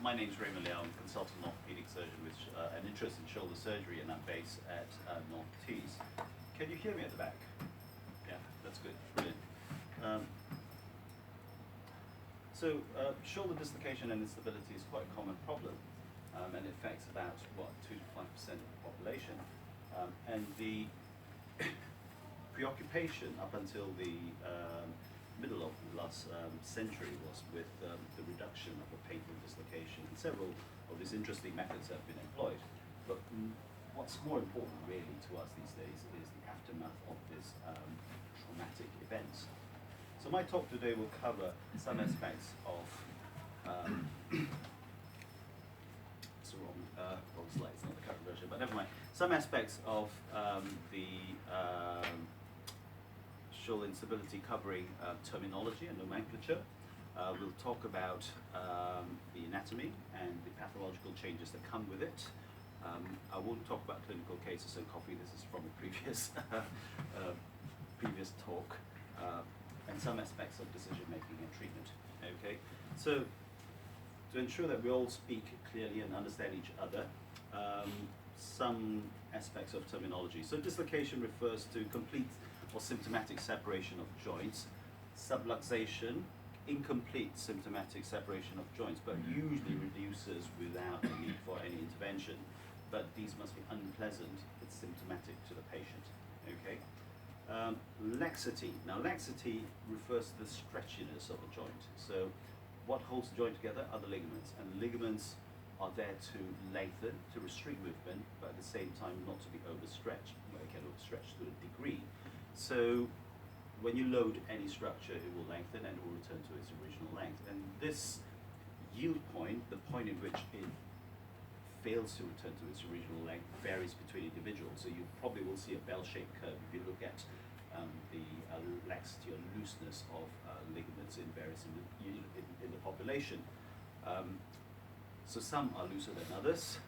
My name's Raymond Liao. I'm a consultant orthopedic surgeon with an interest in shoulder surgery, and I'm based at North Tees. Can you hear me at the back? Yeah, that's good. Brilliant. Shoulder dislocation and instability is quite a common problem, and it affects about, 2 to 5% of the population. And the preoccupation up until the middle of the last century was with the reduction of the painful dislocation, and several of these interesting methods have been employed. But what's more important really to us these days is the aftermath of these traumatic events. So my talk today will cover some aspects of it's the wrong slide, it's not the current version, but never mind. Some aspects of the shoulder instability, covering terminology and nomenclature. We'll talk about the anatomy and the pathological changes that come with it. I won't talk about clinical cases and copy. This is from a previous previous talk. And some aspects of decision making and treatment. Okay, so to ensure that we all speak clearly and understand each other, some aspects of terminology. So dislocation refers to complete or symptomatic separation of joints. Subluxation, incomplete symptomatic separation of joints, but usually reduces without the need for any intervention. But these must be unpleasant. It's symptomatic to the patient. Okay. Laxity. Now, laxity refers to the stretchiness of a joint. So, what holds the joint together are the ligaments, and ligaments are there to lengthen, to restrict movement, but at the same time not to be overstretched. Well, they can overstretch to a degree. So, when you load any structure, it will lengthen and it will return to its original length. And this yield point, the point in which it fails to return to its original length, varies between individuals. So you probably will see a bell-shaped curve if you look at the laxity or looseness of ligaments in various in the population. So some are looser than others,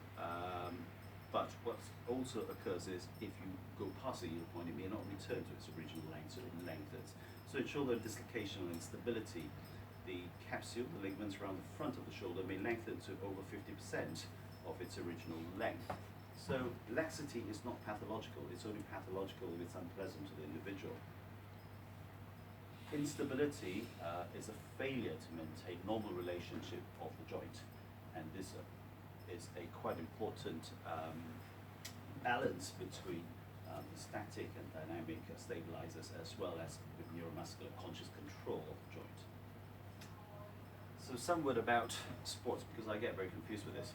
but what also occurs is if you go past the yield point, it may not return to its original length, so it lengthens. So in shoulder dislocation and instability, the capsule, the ligaments around the front of the shoulder, may lengthen to over 50% of its original length. So laxity is not pathological, it's only pathological if it's unpleasant to the individual. Instability is a failure to maintain normal relationship of the joint, and this is a quite important balance between the static and dynamic stabilizers as well as with neuromuscular conscious control of the joint. So some word about sports, because I get very confused with this.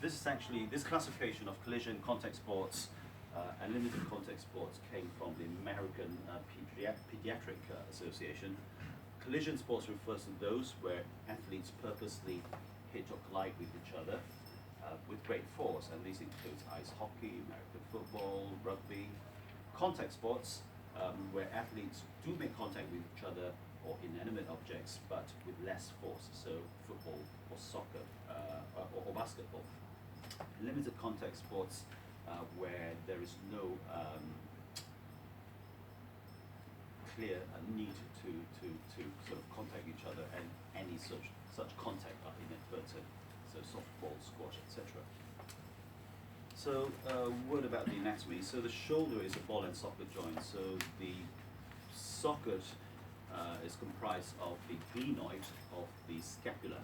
This is actually, this classification of collision contact sports and limited contact sports came from the American Pediatric Association. Collision sports refers to those where athletes purposely hit or collide with each other with great force, and these include ice hockey, American football, rugby. Contact sports, where athletes do make contact with each other or inanimate objects, but with less force, so football or soccer or basketball. Limited contact sports, where there is no clear need to sort of contact each other, and any such contact are inadvertent, so softball, squash, etc. So a word about the anatomy. So the shoulder is a ball and socket joint, so the socket is comprised of the glenoid of the scapula.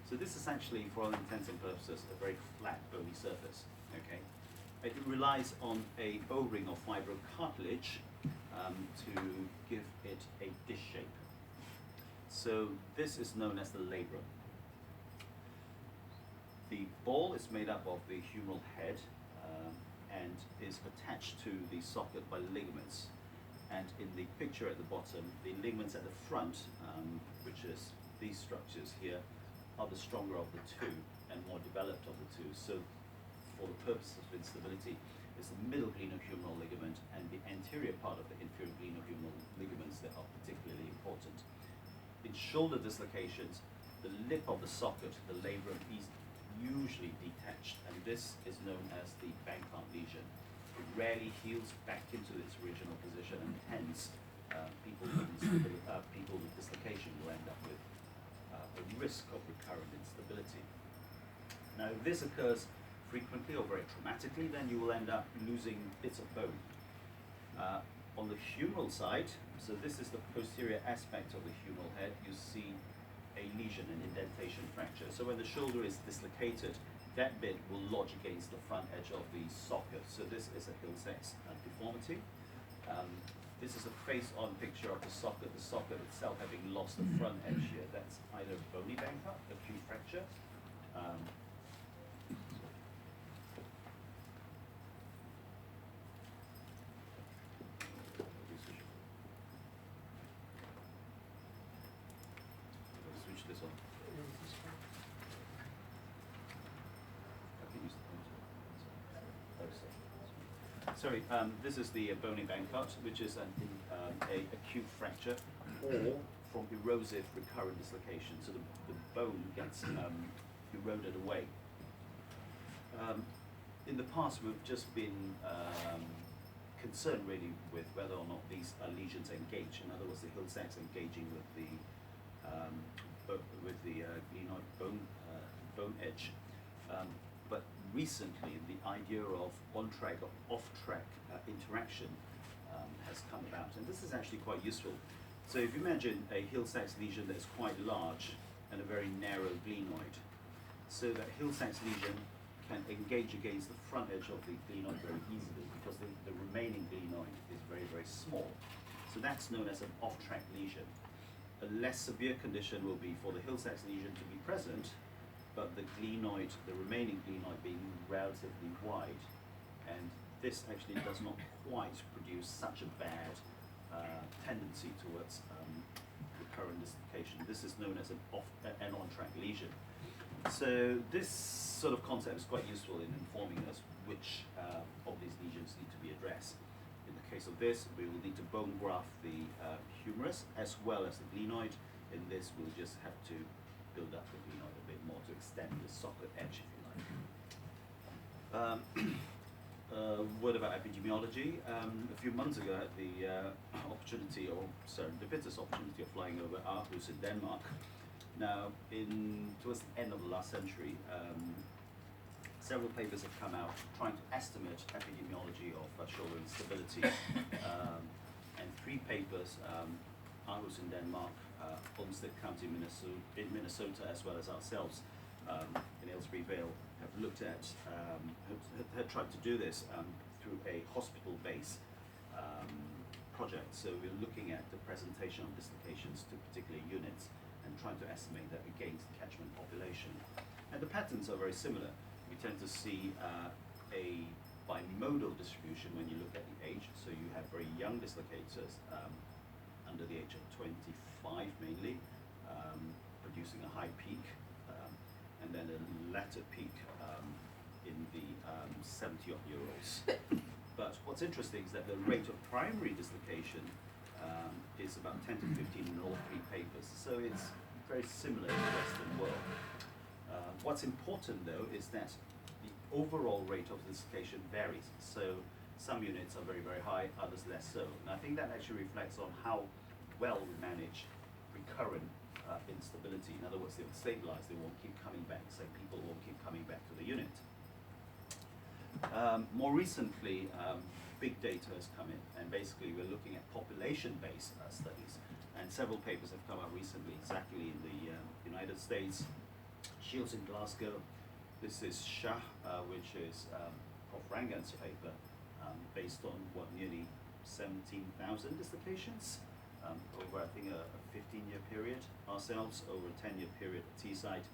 So this is actually, for all intents and purposes, a very flat, bony surface. Okay, it relies on a O-ring of fibrocartilage to give it a dish shape. So this is known as the labrum. The ball is made up of the humeral head and is attached to the socket by ligaments. And in the picture at the bottom, the ligaments at the front, which is these structures here, are the stronger of the two and more developed of the two. So for the purposes of instability, it's the middle glenohumeral ligament and the anterior part of the inferior glenohumeral ligaments that are particularly important. In shoulder dislocations, the lip of the socket, the labrum, is usually detached, and this is known as the Bankart lesion. It rarely heals back into its original position, and hence people with dislocation will end up with a risk of recurrent instability. Now, if this occurs frequently or very traumatically, then you will end up losing bits of bone. On the humeral side, so this is the posterior aspect of the humeral head, you see a lesion, an indentation fracture. So when the shoulder is dislocated, that bit will lodge against the front edge of the socket. So this is a Hill-Sachs deformity. This is a face-on picture of the socket itself having lost the front edge here. That's either bony bankrupt, acute fracture. Switch this on. Sorry, this is the bony bankrupt, which is a acute fracture or from erosive recurrent dislocation. So the bone gets eroded away. In the past, we've just been concerned really with whether or not these lesions engage. In other words, the Hill-Sachs engaging with the glenoid bone edge. But recently, the idea of on-track or off-track interaction has come about, and this is actually quite useful. So if you imagine a Hill-Sachs lesion that is quite large and a very narrow glenoid, so that Hill-Sachs lesion can engage against the front edge of the glenoid very easily because the remaining glenoid is very, very small. So that's known as an off-track lesion. A less severe condition will be for the Hill-Sachs lesion to be present, but the glenoid, the remaining glenoid being relatively wide, and this actually does not quite produce such a bad tendency towards recurrent dislocation. This is known as an on-track lesion. So this sort of concept is quite useful in informing us which of these lesions need to be addressed. In the case of this, we will need to bone graft the humerus as well as the glenoid. In this, we'll just have to build up the glenoid a bit more to extend the socket edge, if you like. Word about epidemiology. A few months ago, I had the opportunity, or serendipitous opportunity, of flying over Aarhus in Denmark. Now, towards the end of the last century, several papers have come out trying to estimate epidemiology of shoulder instability, and 3 papers, Aarhus in Denmark, Olmsted County in Minnesota, as well as ourselves in Aylesbury Vale, have looked at, have tried to do this through a hospital-based project. So we're looking at the presentation of dislocations to particular units and trying to estimate that against the catchment population. And the patterns are very similar. We tend to see a bimodal distribution when you look at the age. So you have very young dislocators under the age of 25 mainly, producing a high peak, and then a latter peak in the 70-odd-year-olds. But what's interesting is that the rate of primary dislocation is about 10 to 15 in all 3 papers. So it's very similar in the Western world. What's important, though, is that the overall rate of dislocation varies. So some units are very, very high, others less so. And I think that actually reflects on how well we manage recurrent instability. In other words, they will stabilize, they won't keep coming back, so people won't keep coming back to the unit. More recently, big data has come in, and basically we're looking at population-based studies, and several papers have come out recently, exactly in the United States, Shields in Glasgow. This is Shah, which is Prof. Rangan's paper, based on nearly 17,000 dislocations over, I think, a 15-year period. Ourselves, over a 10-year period at Teesside,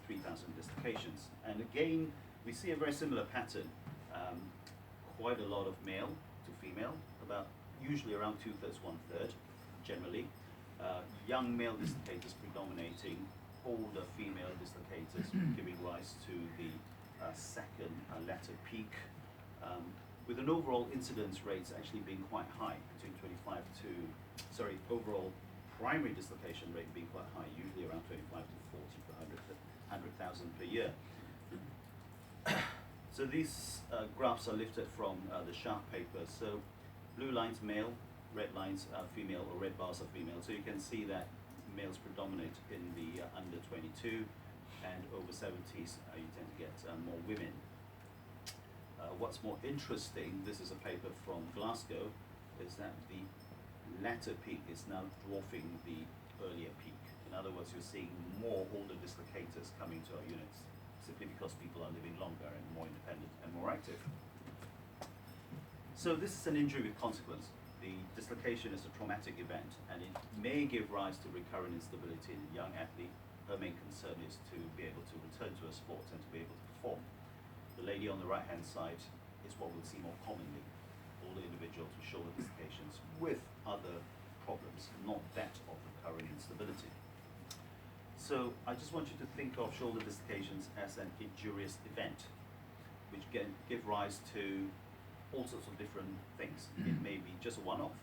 3,000 dislocations. And again, we see a very similar pattern. Quite a lot of male to female, usually around 2/3, 1/3, generally. Young male dislocators predominating, older female dislocators giving rise to the second latter peak, with an overall incidence rates actually being quite high, between 25 to, overall primary dislocation rate being quite high, usually around 25 to 40 per 100,000 per year. So these graphs are lifted from the Shah paper. So blue lines male, red lines female, or red bars are female. So you can see that males predominate in the under 22, and over 70s, you tend to get more women. What's more interesting, this is a paper from Glasgow, is that the latter peak is now dwarfing the earlier peak. In other words, you're seeing more older dislocators coming to our units, simply because people are living longer and more independent and more active. So this is an injury with consequence. The dislocation is a traumatic event, and it may give rise to recurrent instability in a young athlete. Her main concern is to be able to return to her sport and to be able to perform. The lady on the right-hand side is what we'll see more commonly. Older individuals with shoulder dislocations with other problems, not that of recurrent instability. So I just want you to think of shoulder dislocations as an injurious event, which can give rise to all sorts of different things. It may be just a one-off,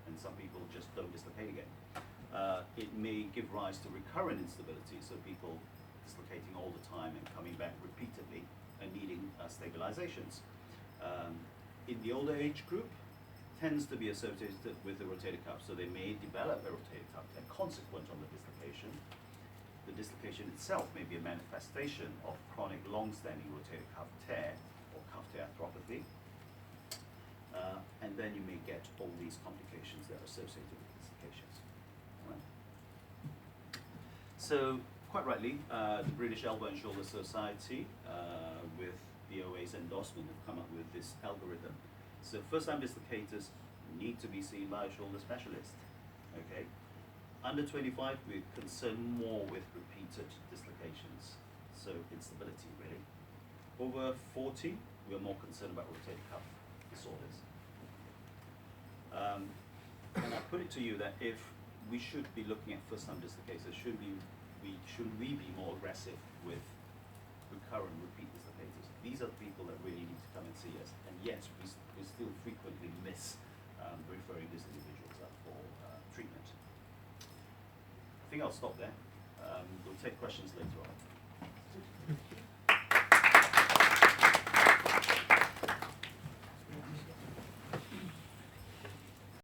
and some people just don't dislocate again. It may give rise to recurrent instability, so people dislocating all the time and coming back repeatedly and needing stabilizations. In the older age group, tends to be associated with the rotator cuff, so they may develop a rotator cuff and consequent on the dislocation. The dislocation itself may be a manifestation of chronic long-standing rotator cuff tear or cuff tear arthropathy. And then you may get all these complications that are associated with dislocations. Right. So, quite rightly, the British Elbow and Shoulder Society, with the OA's endorsement, have come up with this algorithm. So, first-time dislocators need to be seen by a shoulder specialist. Okay. Under 25, we're concerned more with repeated dislocations, so instability really. Over 40, we're more concerned about rotator cuff disorders. And I put it to you that if we should be looking at first-time dislocators, should we be more aggressive with recurrent repeat dislocators? These are the people that really need to come and see us, and yet we still frequently miss referring these individuals up for treatment. I think I'll stop there. We'll take questions later on.